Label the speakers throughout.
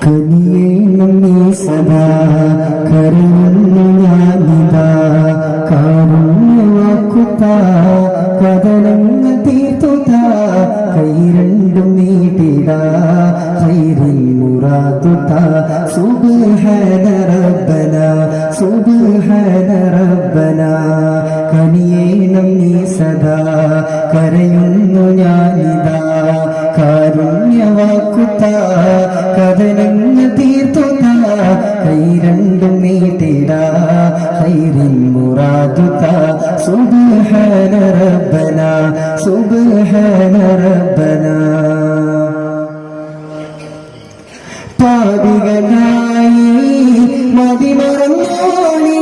Speaker 1: കനിയേണം നീ സദാ കരുണ ഞാനിതാ കാരുണ്യവാക്കുത്ത കഥനങ്ങൾ തീർത്തുത കൈ രണ്ടും നീട്ടിടാ ഖൈറിൽ മുറാദുത സുബ്ഹാന റബ്ബന സുബ്ഹാന റബ്ബന കനിയേണം നീ സദാ കരയുന്നു ഞാനിതാ കാരുണ്യവാക്കുത്ത കഥനങ്ങൾ തീർത്തുത കൈ രണ്ടും നീട്ടിടാ ഖൈറിൽ മുറാദുത സുബ്ഹാന റബ്ബന സുബ്ഹാന റബ്ബന പാപികളായി മതിമറന്നോളി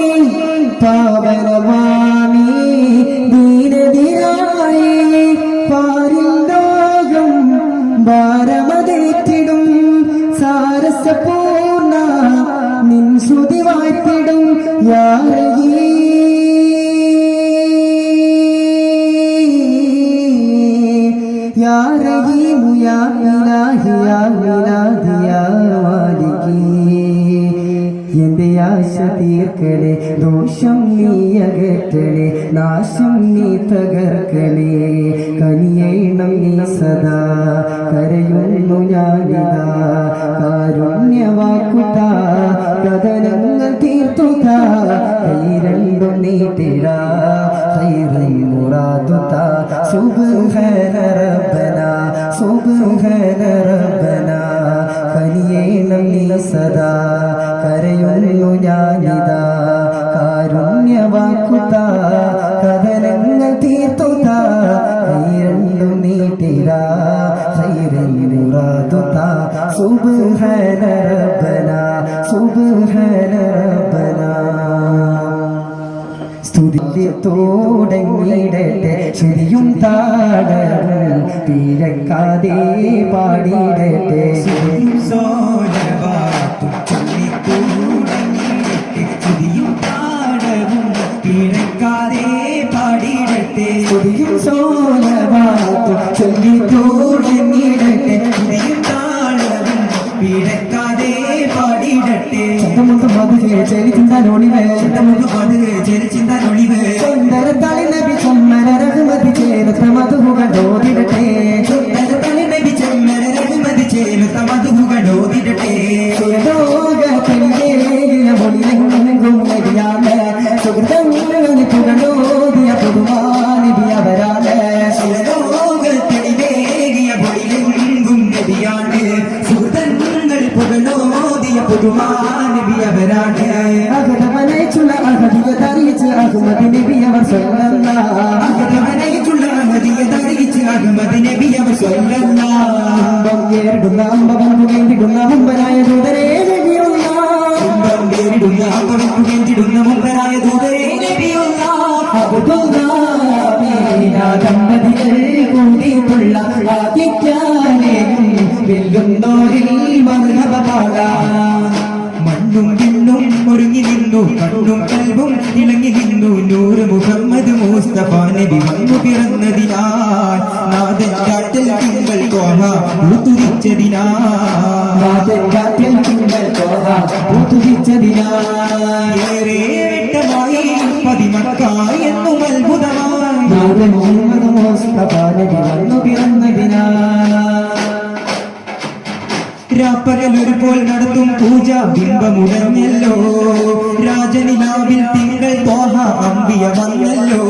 Speaker 1: പാവനവാണി ദീനദിനായി പാരിൽ ലോകം ഭാരമതേറ്റിടും സാരസപൂർണ നിൻ ശ്രുതി വാഴ്ത്തിടും യാ റഹീമു യാ ഇലാഹി യാ മിലാദി യാ മാലികി എന്റെ ആശ തീർക്കണേ ദോഷം നീ അകറ്റണേ നാശം നീ തകർക്കണേ കനിയേണം നീ സദാ കരയുന്നു ഞാനിതാ കാരുണ്യവാക്കുത കഥനങ്ങൾ തീർത്തുക കൈ രണ്ടും നീട്ടിടാ ഖൈറിൽ മുറാദുത സുബ്ഹാന റബ്ബന സുബ്ഹാന റബ്ബന കനിയേണം നീ സദാ കരയുന്നു ഞാനിതാ കാരുണ്യവാക്കുത കഥനങ്ങൾ തീർത്തുക കൈ രണ്ടും നീട്ടിടാ ഖൈറിൽ മുറാദുത സുബ്ഹാന റബ്ബന സുബ്ഹാന റബ്ബന സ്തുതിത്തോടങ്ങിടട്ടെ ശരിയും താടവും പിഴക്കാതെ പാടിടട്ടെ സ്തുതിയും താടവും പിഴക്കാതെ പാടിടട്ടെ സ്തുതിയും സോലവാത്തും ചൊല്ലിത്തോടങ്ങിടട്ടെ സ്തുതിയും താടവും പിഴക്കാതെ പാടിടട്ടെ ചന്തമുഖം മധുരേ ചരിച്ചിന്താനൊളിവേ ചന്തമുഖം മധുരേ ചരിച്ചിന്താനൊളിവേ സുന്ദരത്താളി നബി ചമ്മര രഘുമതി ചേർത്ത മധുഹുകളോതിടട്ടെ സുന്ദരത്താളി നബി ചമ്മര രഘുമതി ചേർത്ത മധുഹുകളോതിടട്ടെ സുരലോകത്തിലേകിയ മൊഴിയെങ്കും നബിയാമേ സുഹൃതങ്ങളി പുകളോതിയ പൊതുവാനിബി അവരാമേ സുരലോകത്തിലേകിയ മൊഴിയെങ്കും നബിയാണ് സുഹൃതങ്ങൾ പുകളോതിയ പൊതുവാനിബി അവരാണ് അഹദമനയിച്ചുള്ള അഹദിയത അറിയിച്ച് അഹ്മദ് നബി അവർ സ്വല്ലല്ലാഹ് അഹദമനയിച്ചുള്ള അഹദിയത അറിയിച്ച് അഹ്മദ് നബി അവർ സ്വല്ലല്ലാഹ് ബംഗേറിടുന്ന അമ്പവൻ പുകേന്തിടുന്ന മുമ്പനായ ദൂതരേ നബിയുള്ളാഹ് ബംഗേറിടുന്ന അമ്പവൻ പുകേന്തിടുന്ന മുമ്പനായ ദൂതരേ നബിയുള്ളാഹ് അബ്ദുല്ലാഹ് ദമ്പതികൾ കൂടിയിട്ടുള്ള ആദിത്യാനെ വെല്ലുന്നോരിൽ മർഹബ പാടാം മണ്ണും വിണ്ണും ഒരുങ്ങി നിന്നു കണ്ണും കൽവും ഇളങ്ങി നിന്നു നൂറ് മുഹമ്മദ് മുസ്തഫ നബി വന്നു പിറന്നതിനാൽ നാദൻ കാറ്റൽ തിങ്കൾ കോഹ പൂത്തുരിച്ചതിനാൽ നാദൻ കാറ്റൽ തിങ്കൾ കോഹ പൂത്തുരിച്ചതിനാൽ ഏറെ വെട്ടമായി പതിമക്ക എന്നും അത്ഭുതമായി നാദൻ മുഹമ്മദ് മുസ്തഫ നബി വന്നു പിറന്നതിനാൽ രാപ്പകലൊരുപോൽ നടത്തും പൂജ ബിംബമുടഞ്ഞല്ലോ രാജനിലാവിൽ തിങ്കൾ തോഹ അമ്പിയ വന്നല്ലോ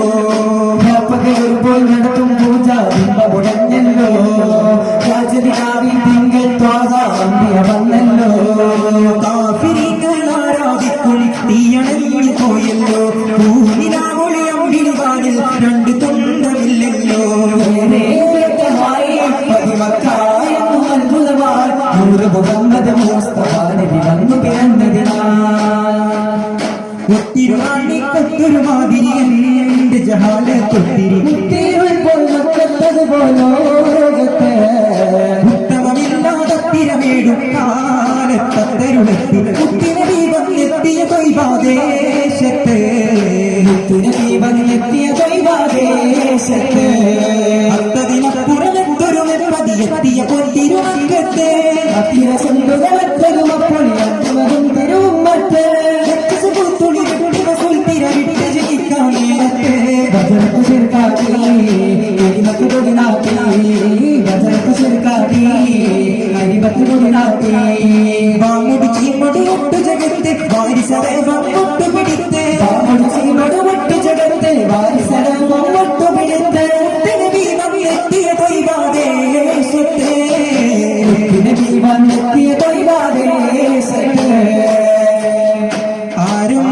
Speaker 1: രാപ്പകലൊരുപോൽ നടത്തും പൂജ ബിംബമുടഞ്ഞല്ലോ രാജനിലാവിൽ തിങ്കൾ തോഹ അമ്പിയ വന്നല്ലോ കാഫിരികൾ ആരാധിക്കും തീയണങ്ങി പോയല്ലോ പൂനിലാവൊളി അമ്പിളി വാനിൽ രണ്ട് തുണ്ടമില്ലല്ലോ മുഹമ്മദ് മുസ്തഫ നബി വന്നു പിറന്നതിനാൽ ഒത്തിരുവാണിക്കൊത്തൊരു മാതിരി എന്റെ ജഹാലത്തൊത്തിരി പോലോകത്തെ ഉത്തമമില്ലാതൊത്തിരമേടും കാലത്തരുളത്തി മുത്തിനബി വന്നെത്തിയ തൊയ്വാദേശത്ത് മുത്തിനബി വന്നെത്തിയ തൊയ്വാദേശത്ത് അത്തതിനപ്പുറമെത്തൊരു മെപ്പതിയെത്തിയ പൊത്തിരുവങ്കത്തെ അത്തിര ചെണ്ടുകളറ്റതും അപ്പോൾ അറ്റുമതും തരും മറ്റ് തുണി സുൽത്തിര വിട്ട് ജയിക്കാൻ നേരത്തെ ബജറത്ത് ശിർക്കാട്ടി അരിമത്ത് കൊടിനാട്ടി ബജറത്ത് ശിർക്കാട്ടി അരിമത്ത് കൊടിനാട്ടി വാമുടി ചീമടി ഒട്ടു ജഗത്തെ വാരിസടവം ഒട്ടു പിടിത്ത് വാമുടി ചീമടി ഒട്ടു ജഗത്തെ വാരിസടവം ഒട്ടു പിടിത്ത് നബി വന്നെത്തിയ തൊയ്വാദേശത്തെ നബി വന്നെത്തിയ തൊയ്വാദേശത്തെ ആരും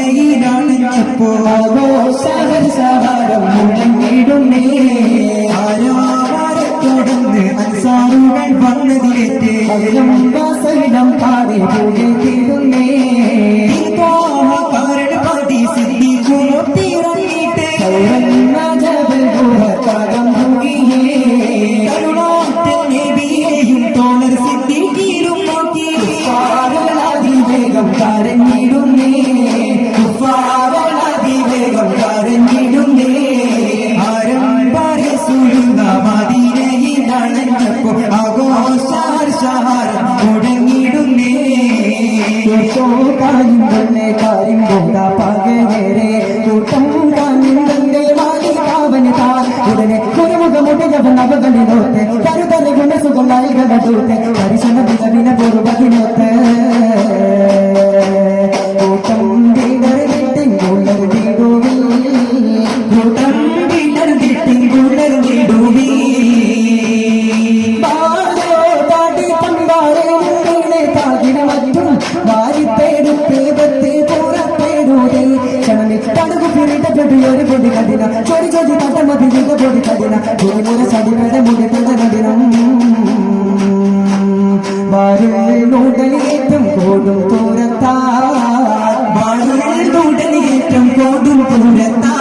Speaker 1: മദീനയിലാണെന്നപ്പോ ആഘോഷാരം മുഴങ്ങിടുന്നേ ആരാരെ തുടർന്ന് അൻസാറുകൾ വന്നതിലേറ്റ് സൈലം പാടി പൂജിക്കുന്നേ കാരണം പാടി സിദ്ധി കൂട്ടിറങ്ങിയിട്ട് നബിയെയും തോളർ സിദ്ദീഖിലും നോക്കി വേഗം കരഞ്ഞിടുന്നേ വേഗം കരഞ്ഞിടുന്നേ ആരംഭരസൂലുന്ന മദീനയിലാണെന്നപ്പോ ആഘോഷാരം മുടങ്ങിടുന്നേ കാര്യം പോകാ പകരേ കൂട്ടം കാണിന്റെ മാലികാവന് ഉടനെ കുരുമുഖമുടിയവൻ അവകളിലോട്ട് കരുതറി ഗുണസുഖമായി കടൂട്ട് പരിശമ വിധവിന പൂർവ്വകിനോത്ത് കൂട്ടം വീടർ വീടുവി കൂട്ടം വീടർ വീടുവി പാടി പമ്പാറെ താകിടമറ്റും വാരിത്തേടുത്തേടത്തെ പുറത്തേടൂതേ ക്ഷണമിൽ തടുകു പിരിട്ടപ്പെട്ടു ഒരു പൊടി കഠിന ചൊടി ചൊടി തട്ടമതി ചെയ്ത പൊടി കഠിന ഭൂമിമുറ ചടിമയുടെ മുടിപ്പെട്ട കഠിനം വാരുടലിയേറ്റം കോടും പൂരത്താ വാരുടലിയേറ്റം കോടും പൂരത്താ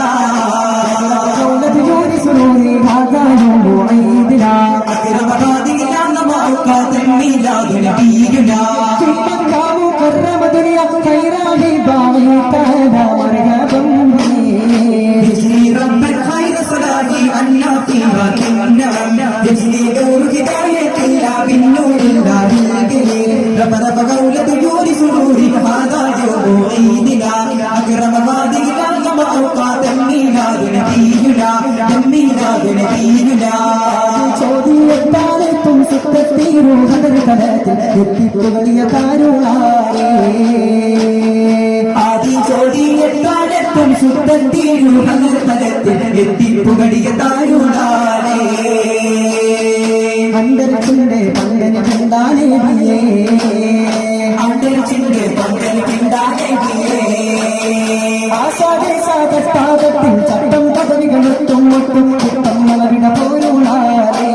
Speaker 1: ജോലി സുരൂരി ഭാഗായോ ഇതിലാ അഗ്രമവാദിയിലാന്ന മാക്കാതമ്മിലാകുല തീരുല ചുമ്മക്കാമു കർമ്മ ദുനിയ കൈറാഹി ബാവി താദാ മർഹബം ജിസ്നി റബ്ബൽ ഖൈർ സലാഹി അന്നാ ഫീഹാ കിന്നം ജിസ്നി ദൂർ ഹിദായത്തില്ലാ ബിന്നൂരില്ലാഹി رب قولة جور سرور هذا يوم عيدنا أكرم وادينا كما أوقات ميلاد نبينا ميلاد نبينا ചോദ്യത്താലെത്തും സുത്തത്തീരു ഹദർതലത്തിൽ എത്തിപ്പുകളിയ താരുളാരേ ആദി ചോദ്യത്താലെത്തും സുത്തത്തീരു ഹദർതലത്തിൽ എത്തിപ്പുകളിയ താരുളാരേ അന്തരത്തിന്റെ പങ്കന് പിണ്ടാനേവിയേ അന്തരത്തിന്റെ പങ്കന് പിണ്ടാനേവിയേ ആസാദേ സാദത്താദത്തിൽ ചട്ടം പദവികളൊട്ടും ഒട്ടും കുട്ടം വളവിട പോരുളാരേ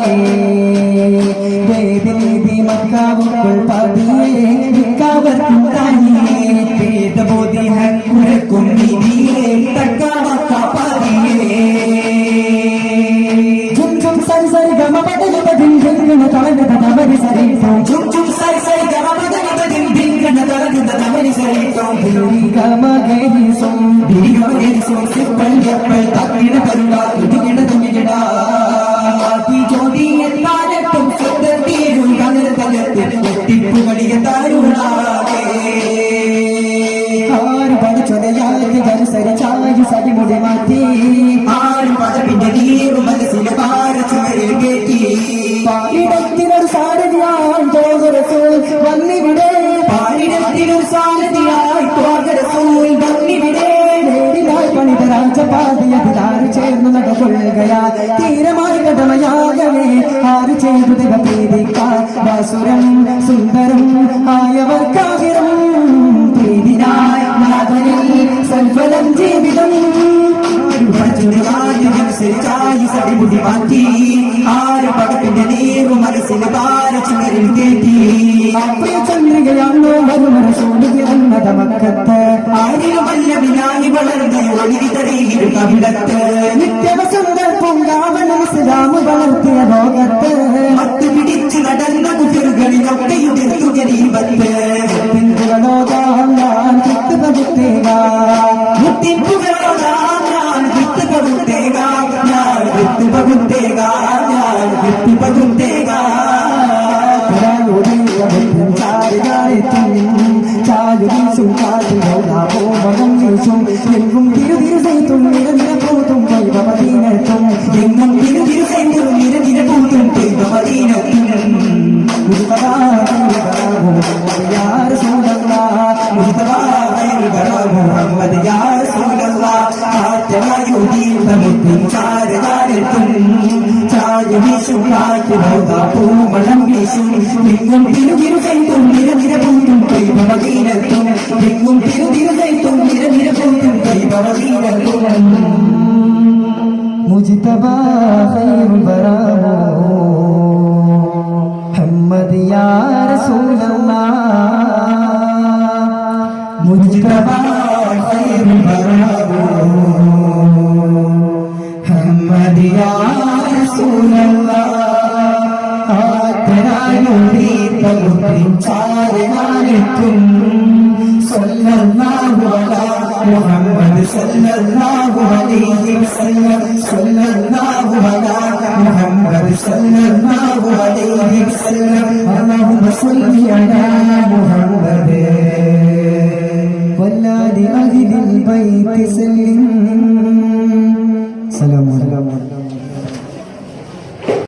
Speaker 1: വേദനീതി മക്കാവുകൾ പതിയേ മിക്കാവർക്കും താനിയേ വേദബോധി ഹക്കുരക്കും നിധിയേ തക്കാമക്ക പതിയേ സരി സരി ഗമ പദല പദിൻ ഭിംഗണ തളകത തമരി സരിത്തോ ചും ചും സരി സരി ഗമ പദല പദിൻ ഭിംഗണ തളകത തമരി സരിത്തോ ഭിരി ഗമ ഗരി സോം സിപ്പൽ യപ്പൽ തക്കിട കരുള ഇടികിട തുമികിട ആദി ജ്യോതി എന്നാലത്തും സുത്തീരു കനതലത്തിൽ എത്തിപ്പുകളിയ താരുളാകേ ആര് പഠിച്ചൊലയായി ജനസരി ചായി സരിമുടി മാറ്റി ആര് പദവിന്റെ നീരു മനസ്സിലെ പാരച്ചുമരിൽ കേട്ടി പാരിടത്തിനൊരു സാരഥിയായി തോകരസൂൽ വന്നിവിടെ പാരിടത്തിനൊരു സാരഥിയായി തോകരസൂൽ വന്നിവിടെ നേരിലായി പണിത രാജപാതയതിലാറ് ചേർന്നു നടകൊള്ളുകയാ തീരമായി കടമയാകവേ ആര് ചെയ്തു ദിവപ്രീതിക്കാർ വാസുരം സുന്ദരം ആയവർക്കാകിരം പ്രീതിനായി നാഥനിൽ സൽഫലം ജീവിതം സടിമുടി മാറ്റി ആര് പടപ്പിന്റെ നീരു മനസ്സിന് പാരച്ചുമരിൽ കേട്ടി അപ്പയ ചന്ദ്രികയാണോ വരുമറ സൂര്യത മക്കത്ത് ആരിലുമല്ല വിനായി വളർന്ന ഒളിവിതറിയിരു കവിടത്ത് നിത്യവസന്ത പൂങ്കാവനമിസ്ലാമ് വളർത്തിയ ലോകത്ത് മത്ത് പിടിച്ചു നടന്ന കുതിരുകളിലൊക്കെ യുഗരീപത്ത് പിന്തുകളോതാം ഞാൻ ചിത്ത് പകുത്തേക മുത്തിപ്പുകളോതാം വിത്ത് പകുത്തേക ഞാൻ വിത്ത് പകുത്തേക ഞാൻ വിത്ത് പകുത്തേക मुजतबा खैरुल बरा मोहम्मद या रसूल अल्लाह मुजतबा खैरुल बरा मोहम्मद या रसूल अल्लाह तेरा नूरी तलुकिन चारे नालेकुम सल्लल्लाहु अलैहि मुहम्मद सल्लल्लाहु अलैहि वसल्लम सल्लल्लाहु अलैहि मुहम्मद सल्लल्लाहु अलैहि वसल्लम अल्लाहुम्मा सल्लि अला मुहम्मद वल्लादि अहलिल बैत सल्लिम सलाम अलैकुम।